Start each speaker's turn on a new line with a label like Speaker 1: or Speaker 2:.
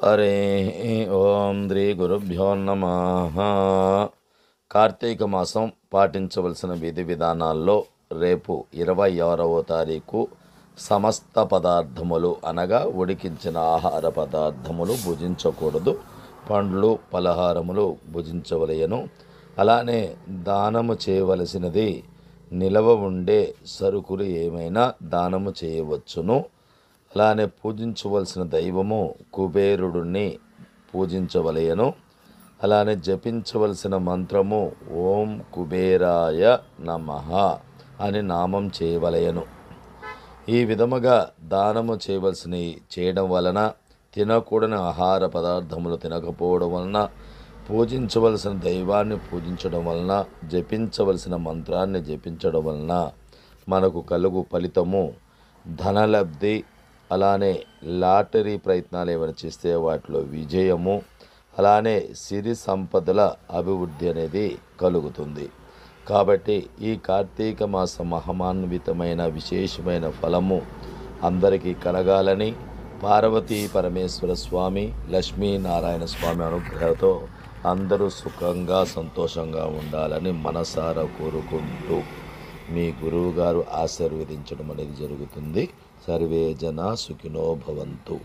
Speaker 1: హరి ఓం శ్రీ గురుభ్యో నమ. కార్తీక మాసం పాటించవలసిన విధి విధానాల్లో రేపు 26వ తారీఖు సమస్త పదార్థములు అనగా ఉడికించిన ఆహార పదార్థములు భుజించకూడదు. పండ్లు పలహారములు భుజించవలయను. అలానే దానము చేయవలసినది నిలవ ఉండే సరుకులు ఏమైనా దానము చేయవచ్చును. అలానే పూజించవలసిన దైవము కుబేరుడిని పూజించవలయను. అలానే జపించవలసిన మంత్రము ఓం కుబేరాయ నమః అని నామం చేయవలయను. ఈ విధముగా దానము చేయవలసినవి చేయడం వలన, తినకూడని ఆహార పదార్థములు తినకపోవడం వలన, పూజించవలసిన దైవాన్ని పూజించడం వలన, జపించవలసిన మంత్రాన్ని జపించడం వలన మనకు కలుగు ఫలితము ధనలబ్ధి. అలానే లాటరీ ప్రయత్నాలు ఏమైనా చేస్తే వాటిలో విజయము, అలానే సిరి సంపదల అభివృద్ధి అనేది కలుగుతుంది. కాబట్టి ఈ కార్తీక మాస మహమాన్వితమైన విశేషమైన ఫలము అందరికీ కలగాలని పార్వతీ పరమేశ్వర స్వామి, లక్ష్మీనారాయణ స్వామి అనుగ్రహంతో అందరూ సుఖంగా సంతోషంగా ఉండాలని మనసారా కోరుకుంటూ మీ గురువు గారు ఆశీర్వదించడం అనేది జరుగుతుంది. సర్వే జనా సుఖినో భవంతు.